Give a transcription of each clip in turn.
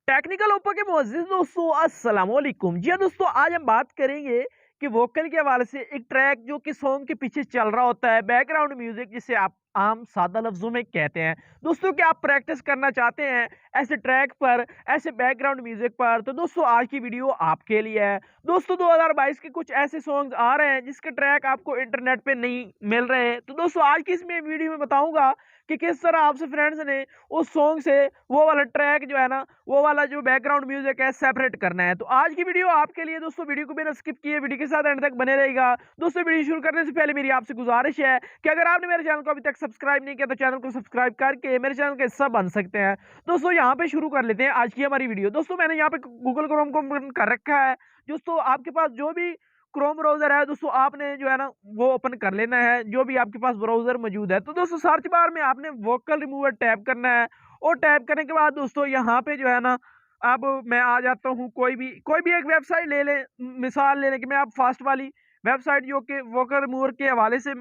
Technical ओपा के मोअज़्ज़िज़ दोस्तों अस्सलाम वालेकुम। जी हाँ दोस्तों, आज हम बात करेंगे कि वोकल के हवाले से एक ट्रैक जो कि सॉन्ग के पीछे चल रहा होता है, बैकग्राउंड म्यूजिक जिसे आप आम सादा लफ्जों में कहते हैं। दोस्तों, क्या आप प्रैक्टिस करना चाहते हैं ऐसे ट्रैक पर, ऐसे बैकग्राउंड म्यूजिक पर? तो दोस्तों, आज की वीडियो आपके लिए है। दोस्तों, 2022 के कुछ ऐसे सॉन्ग्स आ रहे हैं जिसके ट्रैक आपको इंटरनेट पे नहीं मिल रहे हैं। तो दोस्तों, आज की इसमें वीडियो में बताऊंगा कि किस तरह आपसे फ्रेंड्स ने उस सॉन्ग से वो वाला ट्रैक जो है ना, वो वाला जो बैकग्राउंड म्यूजिक है सेपरेट करना है। तो आज की वीडियो आपके लिए दोस्तों, वीडियो को बिना स्किप किए वीडियो के साथ एंड तक बने रहेगा। दोस्तों, वीडियो शुरू करने से पहले मेरी आपसे गुजारिश है कि अगर आपने मेरे चैनल को अभी तक सब्सक्राइब नहीं किया तो चैनल को सब्सक्राइब करके मेरे चैनल का हिस्सा बन सकते हैं। दोस्तों, यहाँ पे शुरू कर लेते हैं आज की हमारी वीडियो। दोस्तों, मैंने यहाँ पे गूगल क्रोम को ओपन कर रखा है। दोस्तों, आपके पास जो भी क्रोम ब्राउजर है दोस्तों, आपने जो है ना वो ओपन कर लेना है, जो भी आपके पास ब्राउजर मौजूद है। तो दोस्तों, सर्च बार में आपने वोकल रिमूवर टैप करना है और टैप करने के बाद दोस्तों यहाँ पे जो है ना, अब मैं आ जाता हूँ, कोई भी एक वेबसाइट ले लें। मिसाल ले लें कि मैं आप फास्ट वाली वेबसाइट जो कि वोकल रिमूवर के हवाले से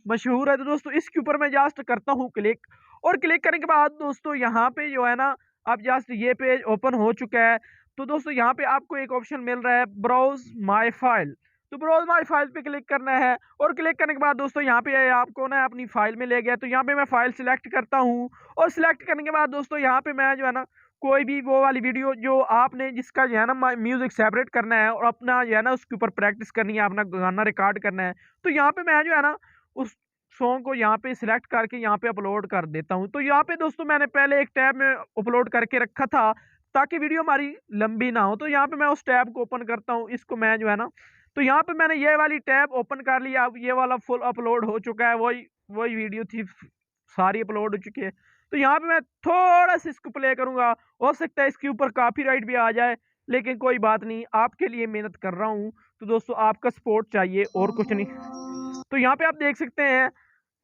मशहूर है। तो दोस्तों, इसके ऊपर मैं जस्ट करता हूँ क्लिक, और क्लिक करने के बाद दोस्तों यहाँ पे जो है ना, अब जस्ट ये पेज ओपन हो चुका है। तो दोस्तों, यहाँ पे आपको एक ऑप्शन मिल रहा है ब्राउज माय फाइल। तो ब्राउज माय फाइल पे क्लिक करना है, और क्लिक करने के बाद दोस्तों यहाँ पे आपको ना अपनी फाइल में ले गया। तो यहाँ पे मैं फाइल सिलेक्ट करता हूँ, और सिलेक्ट करने के बाद दोस्तों यहाँ पे मैं जो है ना कोई भी वो वाली वीडियो जो आपने जिसका जो है ना म्यूजिक सेपरेट करना है और अपना जो है ना उसके ऊपर प्रैक्टिस करनी है, अपना गाना रिकॉर्ड करना है। तो यहाँ पे मैं जो है ना उस सॉन्ग को यहाँ पे सिलेक्ट करके यहाँ पे अपलोड कर देता हूँ। तो यहाँ पे दोस्तों मैंने पहले एक टैब में अपलोड करके रखा था ताकि वीडियो हमारी लंबी ना हो। तो यहाँ पे मैं उस टैब को ओपन करता हूँ, इसको मैं जो है ना, तो यहाँ पे मैंने ये वाली टैब ओपन कर लिया। अब ये वाला फुल अपलोड हो चुका है, वही वही वीडियो थी, सारी अपलोड हो चुकी है। तो यहाँ पे मैं थोड़ा सा इसको प्ले करूंगा, हो सकता है इसके ऊपर कॉपीराइट भी आ जाए, लेकिन कोई बात नहीं, आपके लिए मेहनत कर रहा हूँ। तो दोस्तों, आपका सपोर्ट चाहिए और कुछ नहीं। तो यहाँ पे आप देख सकते हैं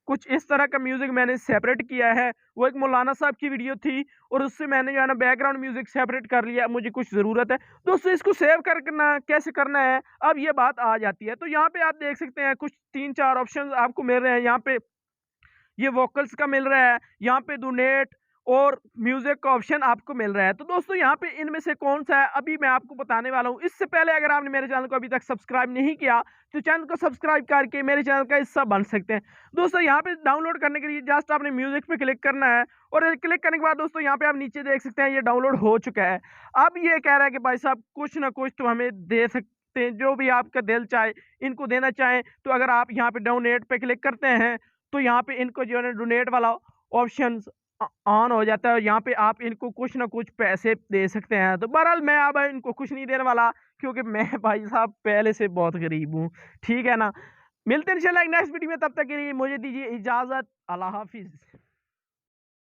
कुछ इस तरह का म्यूजिक मैंने सेपरेट किया है। वो एक मौलाना साहब की वीडियो थी, और उससे मैंने जो है ना बैकग्राउंड म्यूजिक सेपरेट कर लिया। मुझे कुछ ज़रूरत है दोस्तों इसको सेव करना कैसे करना है, अब ये बात आ जाती है। तो यहाँ पे आप देख सकते हैं कुछ 3-4 ऑप्शन आपको मिल रहे हैं। यहाँ पे ये वोकल्स का मिल रहा है, यहाँ पे डोनेट और म्यूजिक का ऑप्शन आपको मिल रहा है। तो दोस्तों, यहाँ पे इनमें से कौन सा है अभी मैं आपको बताने वाला हूँ। इससे पहले अगर आपने मेरे चैनल को अभी तक सब्सक्राइब नहीं किया तो चैनल को सब्सक्राइब करके मेरे चैनल का हिस्सा बन सकते हैं। दोस्तों, यहाँ पे डाउनलोड करने के लिए जस्ट आपने म्यूजिक पे क्लिक करना है, और क्लिक करने के बाद दोस्तों यहाँ पे आप नीचे देख सकते हैं ये डाउनलोड हो चुका है। अब ये कह रहा है कि भाई साहब कुछ ना कुछ तो हमें दे सकते हैं, जो भी आपका दिल चाहे इनको देना चाहें। तो अगर आप यहाँ पे डोनेट पे क्लिक करते हैं तो यहाँ पे इनको जो है डोनेट वाला ऑप्शन ऑन हो जाता है, यहाँ पे आप इनको कुछ ना कुछ पैसे दे सकते हैं। तो बहरहाल मैं अब इनको कुछ नहीं देने वाला, क्योंकि मैं भाई साहब पहले से बहुत गरीब हूँ। ठीक है ना, मिलते हैं इंशाल्लाह नेक्स्ट वीडियो में, तब तक के लिए मुझे दीजिए इजाजत। अल्लाह हाफिज।